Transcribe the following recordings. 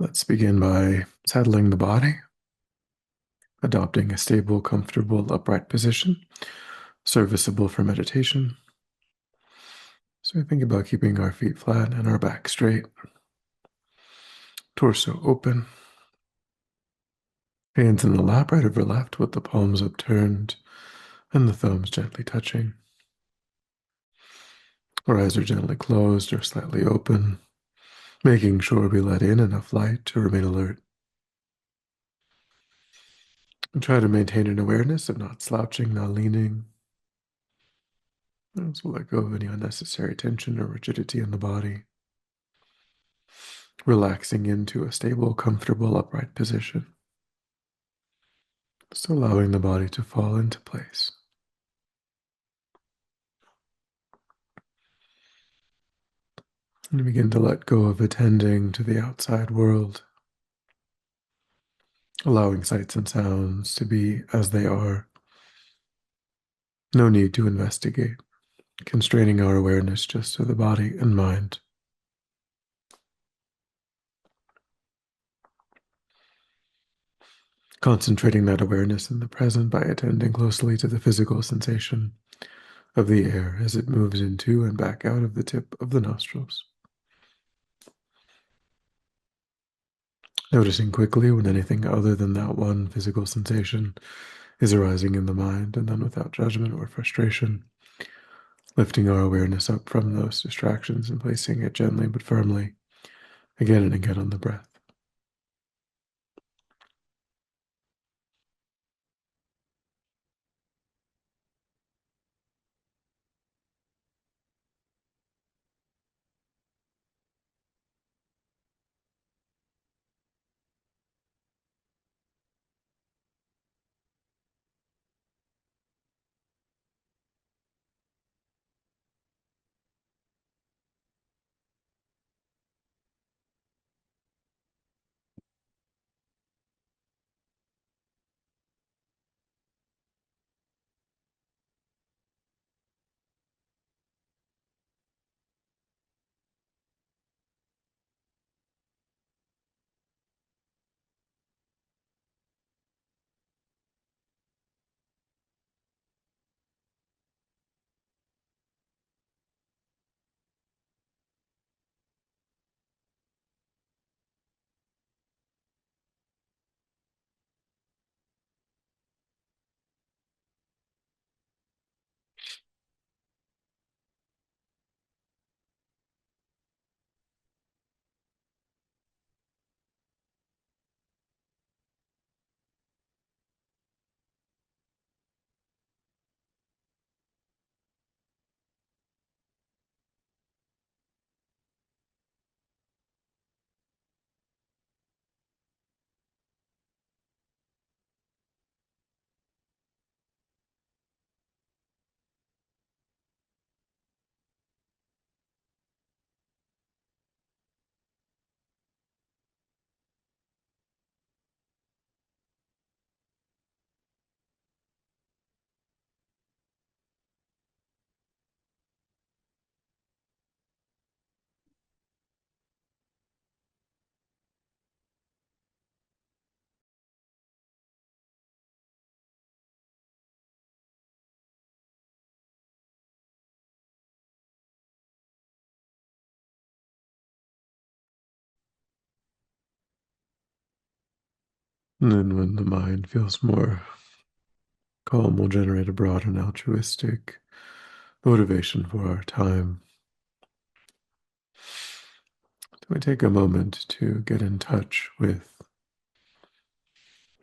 Let's begin by settling the body, adopting a stable, comfortable, upright position, serviceable for meditation. So we think about keeping our feet flat and our back straight, torso open, hands in the lap right over left with the palms upturned and the thumbs gently touching. Our eyes are gently closed or slightly open, making sure we let in enough light to remain alert. And try to maintain an awareness of not slouching, not leaning. And so let go of any unnecessary tension or rigidity in the body, relaxing into a stable, comfortable, upright position. Just allowing the body to fall into place. And begin to let go of attending to the outside world, allowing sights and sounds to be as they are. No need to investigate, constraining our awareness just to the body and mind. Concentrating that awareness in the present by attending closely to the physical sensation of the air as it moves into and back out of the tip of the nostrils. Noticing quickly when anything other than that one physical sensation is arising in the mind, and then without judgment or frustration, lifting our awareness up from those distractions and placing it gently but firmly again and again on the breath. And then when the mind feels more calm, we'll generate a broad and altruistic motivation for our time. So we take a moment to get in touch with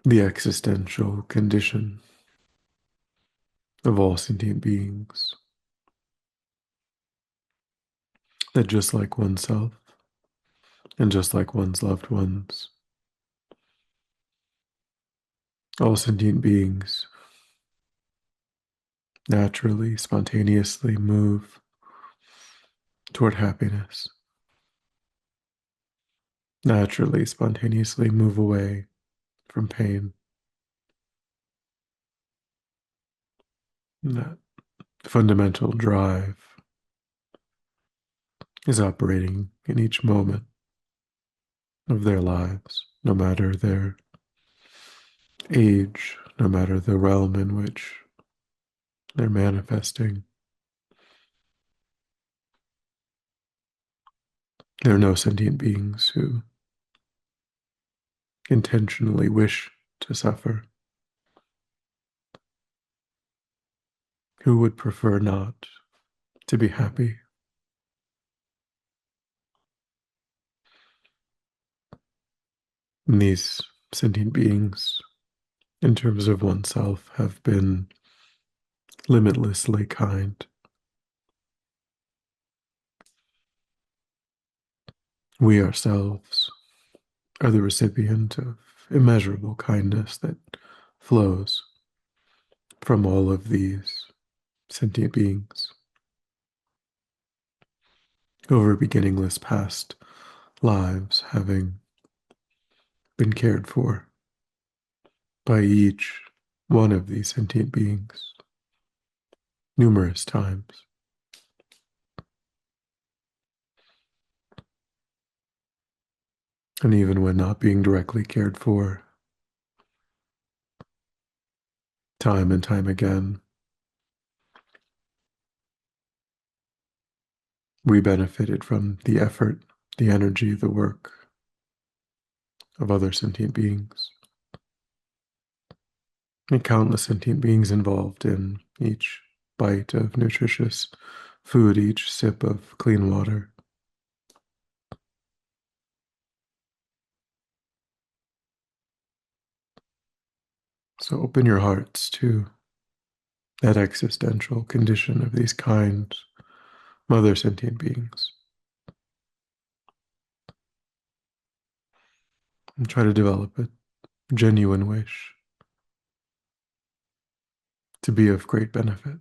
the existential condition of all sentient beings, that just like oneself and just like one's loved ones, all sentient beings naturally, spontaneously move toward happiness, naturally, spontaneously move away from pain. And that fundamental drive is operating in each moment. of their lives, no matter their age, no matter the realm in which they're manifesting. There are no sentient beings who intentionally wish to suffer, who would prefer not to be happy. And these sentient beings, in terms of oneself, have been limitlessly kind. We ourselves are the recipient of immeasurable kindness that flows from all of these sentient beings over beginningless past lives, having been cared for by each one of these sentient beings numerous times. And even when not being directly cared for, time and time again, we benefited from the effort, the energy, the work of other sentient beings. And countless sentient beings involved in each bite of nutritious food, each sip of clean water. So open your hearts to that existential condition of these kind mother sentient beings and try to develop a genuine wish to be of great benefit,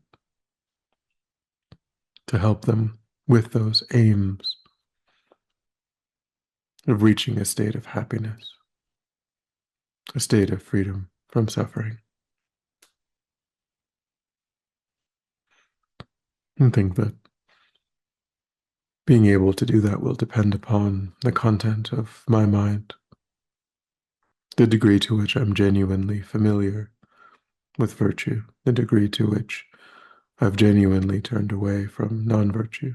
to help them with those aims of reaching a state of happiness, a state of freedom from suffering. And think that being able to do that will depend upon the content of my mind, the degree to which I'm genuinely familiar with virtue, the degree to which I've genuinely turned away from non-virtue.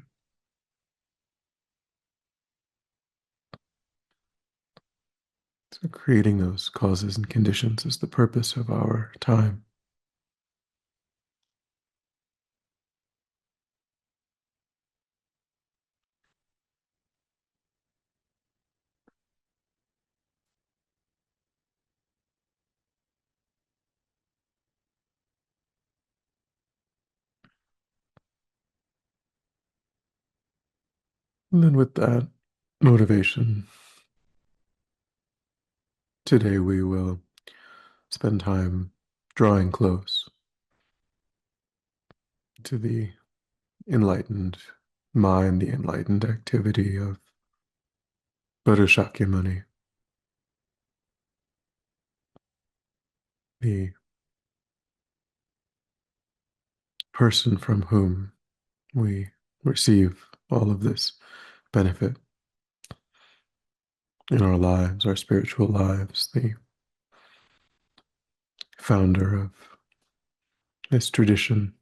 So creating those causes and conditions is the purpose of our time. And then with that motivation, today we will spend time drawing close to the enlightened mind, the enlightened activity of Buddha Shakyamuni, the person from whom we receive all of this benefit in our lives, our spiritual lives, the founder of this tradition,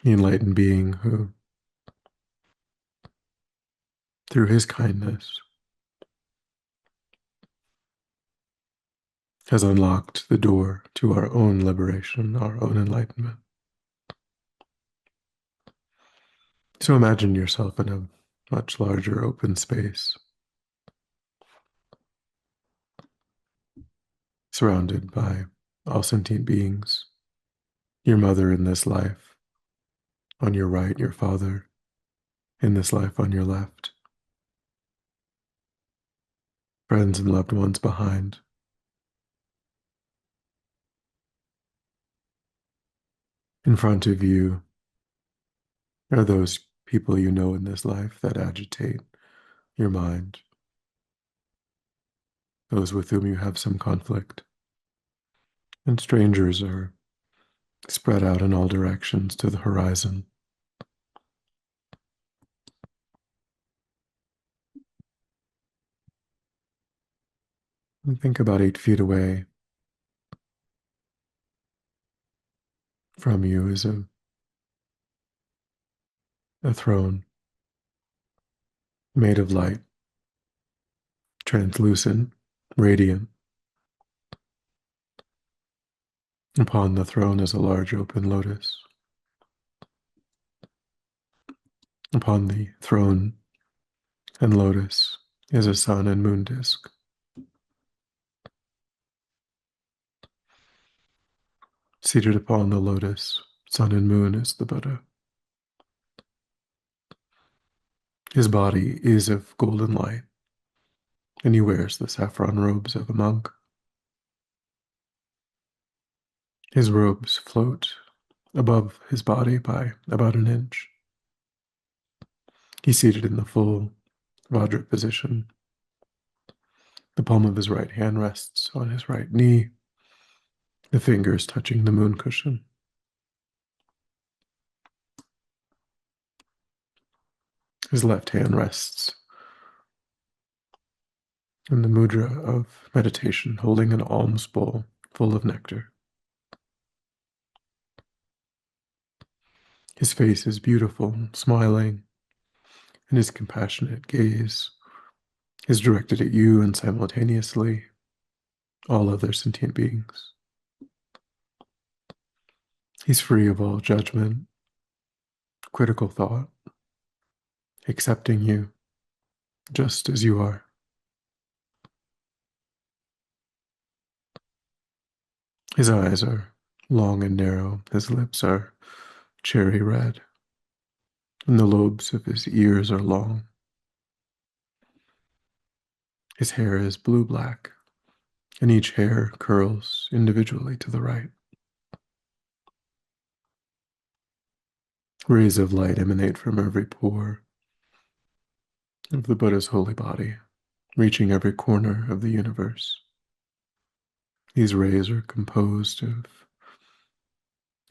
the enlightened being who, through his kindness, has unlocked the door to our own liberation, our own enlightenment. So imagine yourself in a much larger open space, surrounded by all sentient beings, your mother in this life, on your right, your father in this life on your left, friends and loved ones behind. In front of you are those people you know in this life that agitate your mind, those with whom you have some conflict. And strangers are spread out in all directions to the horizon. And think about 8 feet away from you is a throne made of light, translucent, radiant. Upon the throne is a large open lotus. Upon the throne and lotus is a sun and moon disk. Seated upon the lotus, sun and moon is the Buddha. His body is of golden light, and he wears the saffron robes of a monk. His robes float above his body by about an inch. He's seated in the full Vajra position. The palm of his right hand rests on his right knee, the fingers touching the moon cushion. His left hand rests in the mudra of meditation, holding an alms bowl full of nectar. His face is beautiful, smiling, and his compassionate gaze is directed at you and simultaneously all other sentient beings. He's free of all judgment, critical thought, accepting you just as you are. His eyes are long and narrow, his lips are cherry red, and the lobes of his ears are long. His hair is blue-black, and each hair curls individually to the right. Rays of light emanate from every pore of the Buddha's holy body, reaching every corner of the universe. These rays are composed of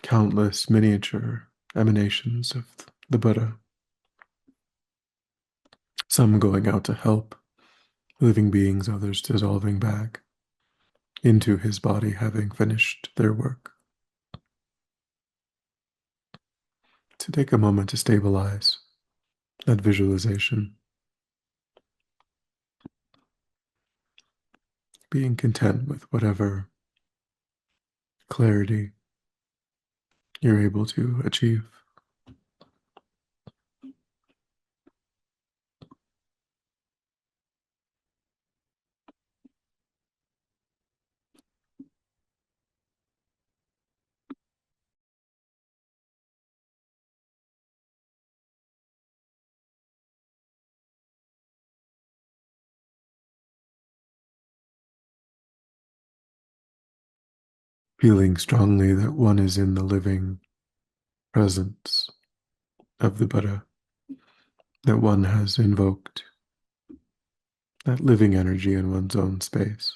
countless miniature emanations of the Buddha, some going out to help living beings, others dissolving back into his body, having finished their work. To take a moment to stabilize that visualization, being content with whatever clarity you're able to achieve. Feeling strongly that one is in the living presence of the Buddha, that one has invoked that living energy in one's own space.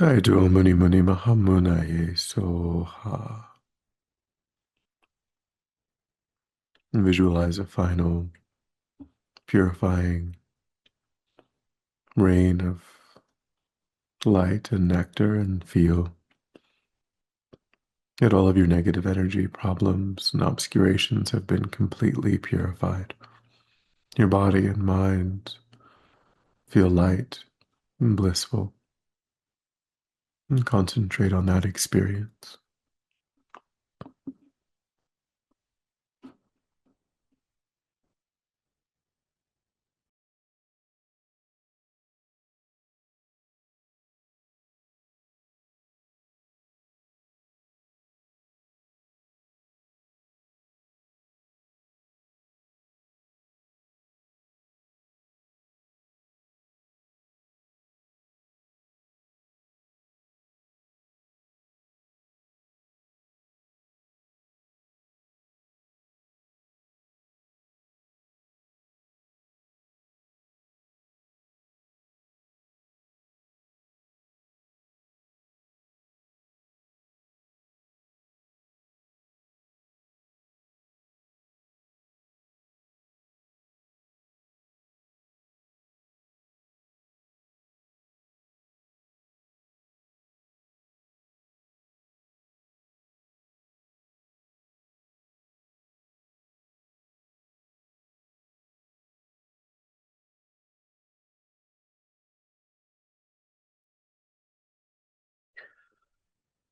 Taito Muni Muni Mahamunaye Soha. And visualize a final purifying rain of light and nectar and feel that all of your negative energy problems and obscurations have been completely purified. Your body and mind feel light and blissful, and concentrate on that experience.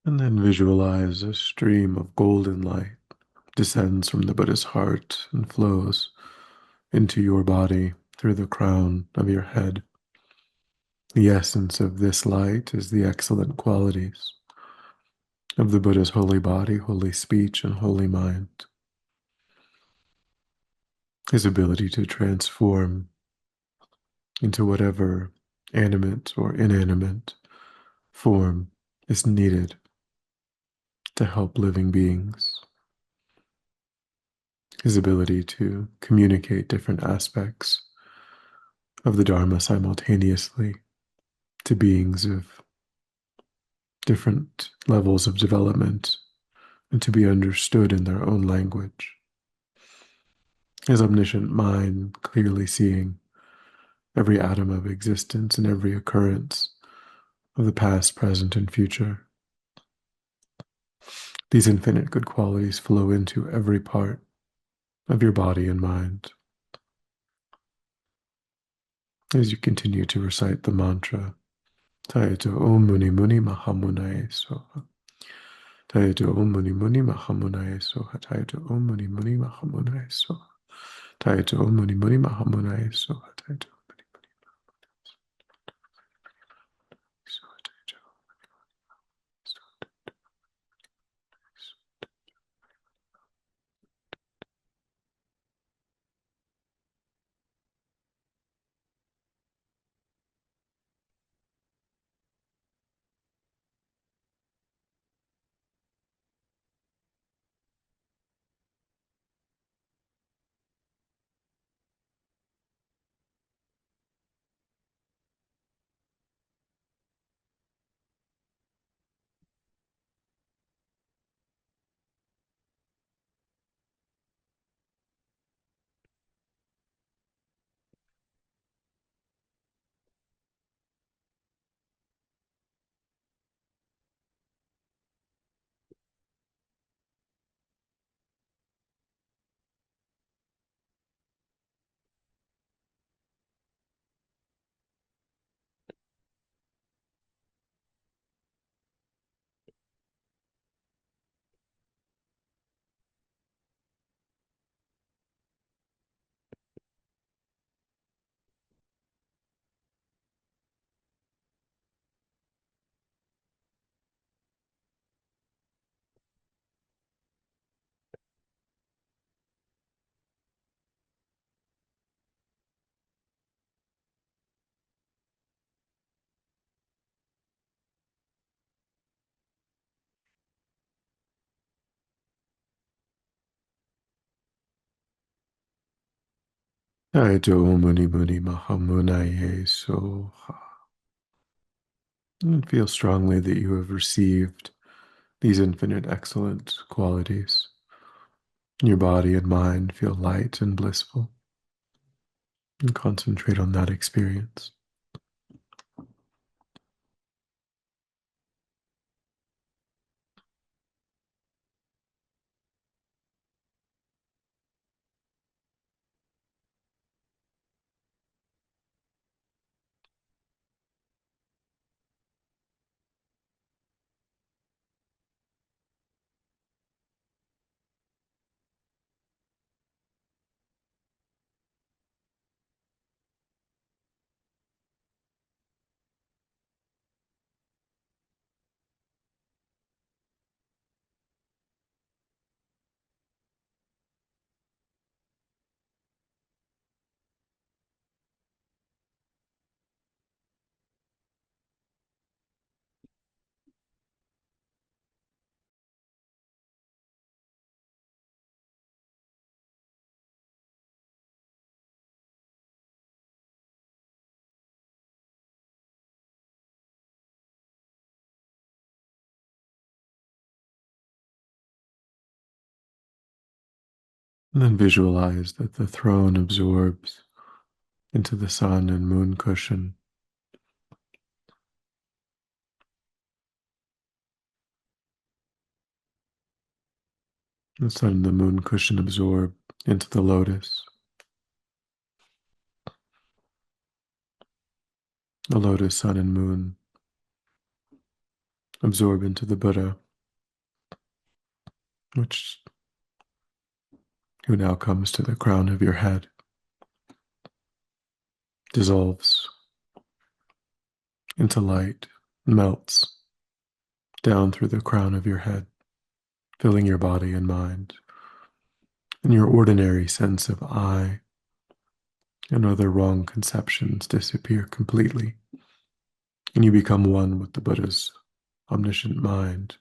And then visualize a stream of golden light descends from the Buddha's heart and flows into your body through the crown of your head. The essence of this light is the excellent qualities of the Buddha's holy body, holy speech, and holy mind. His ability to transform into whatever animate or inanimate form is needed to help living beings. His ability to communicate different aspects of the Dharma simultaneously to beings of different levels of development and to be understood in their own language. His omniscient mind clearly seeing every atom of existence and every occurrence of the past, present, and future. These infinite good qualities flow into every part of your body and mind. As you continue to recite the mantra, Taito Om Muni Muni Mahamunaye Soha. Taito Om Muni Muni Mahamunaye Soha. Taito Om Muni Muni Mahamunaye Soha. Taito Om Muni Muni Mahamunaye Soha. Taito Om Muni Muni Soha. Taito. Taito Om Muni Muni Mahamunaye Soha. And feel strongly that you have received these infinite excellent qualities. Your body and mind feel light and blissful. And concentrate on that experience. And then visualize that the throne absorbs into the sun and moon cushion. The sun and the moon cushion absorb into the lotus. The lotus, sun, and moon absorb into the Buddha, which who now comes to the crown of your head, dissolves into light, melts down through the crown of your head, filling your body and mind. And your ordinary sense of I and other wrong conceptions disappear completely, and you become one with the Buddha's omniscient mind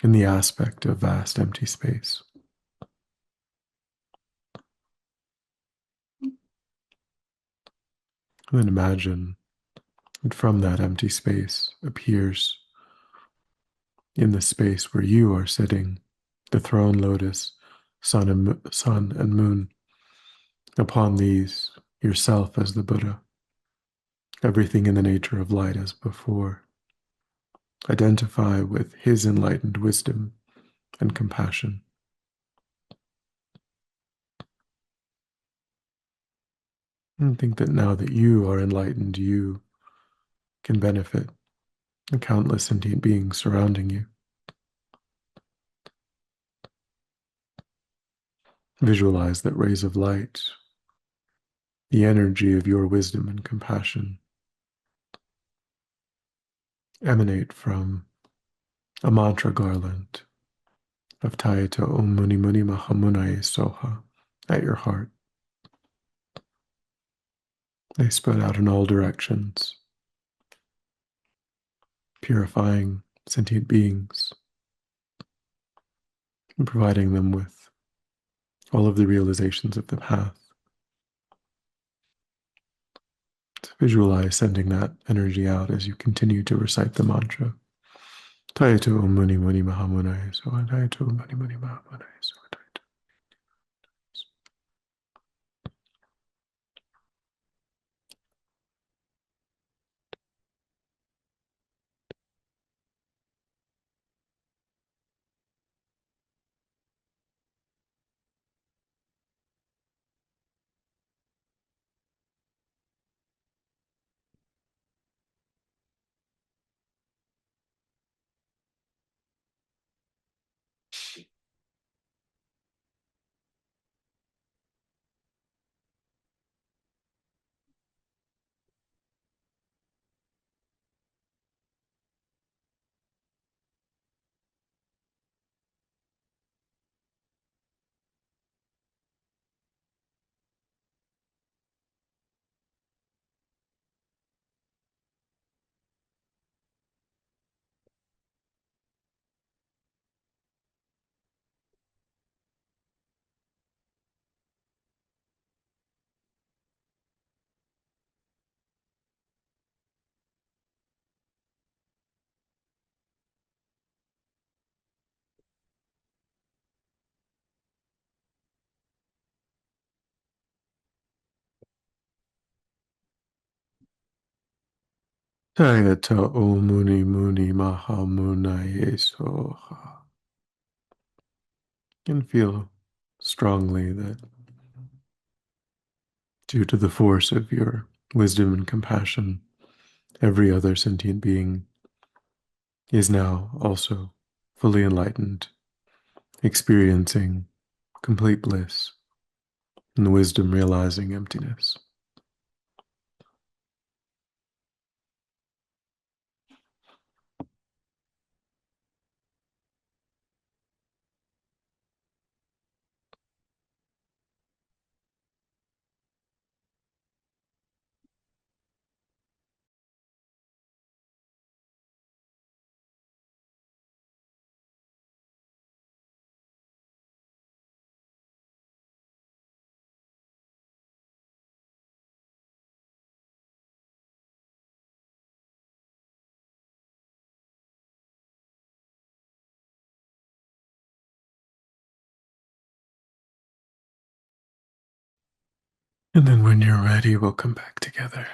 in the aspect of vast empty space. And then imagine that from that empty space appears in the space where you are sitting the throne, lotus, sun and moon. Upon these, yourself as the Buddha, everything in the nature of light as before. Identify with his enlightened wisdom and compassion. And think that now that you are enlightened, you can benefit the countless sentient beings surrounding you. Visualize that rays of light, the energy of your wisdom and compassion, emanate from a mantra garland of Taito Om Muni Muni Mahamunaya Soha at your heart. They spread out in all directions, purifying sentient beings and providing them with all of the realizations of the path. So visualize sending that energy out as you continue to recite the mantra. Taito Om Muni Muni Mahamunaya Soha, Taito Om Muni Muni Mahamunaya Soha, Taito. Tayata o muni muni maha munaye soha. And feel strongly that due to the force of your wisdom and compassion, every other sentient being is now also fully enlightened, experiencing complete bliss, and the wisdom realizing emptiness. And then when you're ready, we'll come back together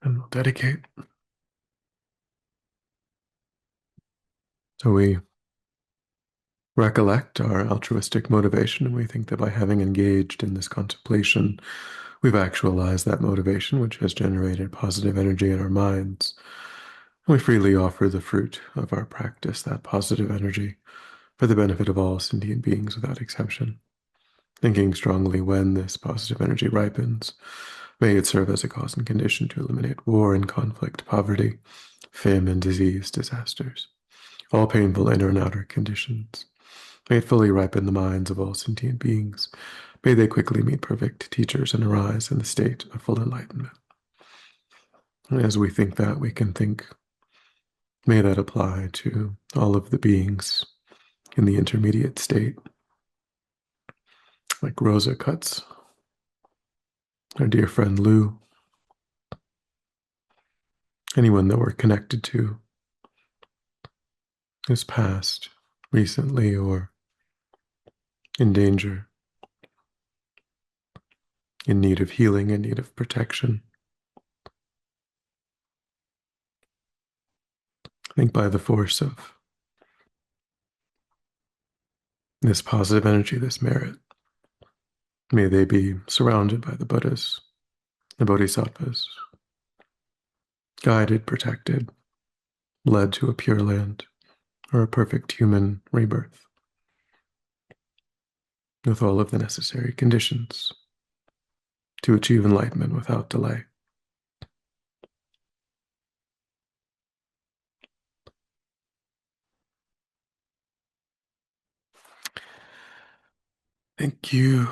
and we'll dedicate. So we recollect our altruistic motivation, and we think that by having engaged in this contemplation, we've actualized that motivation, which has generated positive energy in our minds. And we freely offer the fruit of our practice, that positive energy, for the benefit of all sentient beings without exception. Thinking strongly, when this positive energy ripens, may it serve as a cause and condition to eliminate war and conflict, poverty, famine, disease, disasters, all painful inner and outer conditions. May it fully ripen the minds of all sentient beings. May they quickly meet perfect teachers and arise in the state of full enlightenment. And as we think that, we can think, may that apply to all of the beings in the intermediate state, like Rosa Cuts, our dear friend Lou, anyone that we're connected to who's passed recently or in danger, in need of healing, in need of protection. I think by the force of this positive energy, this merit, may they be surrounded by the Buddhas, the Bodhisattvas, guided, protected, led to a pure land or a perfect human rebirth with all of the necessary conditions to achieve enlightenment without delay. Thank you.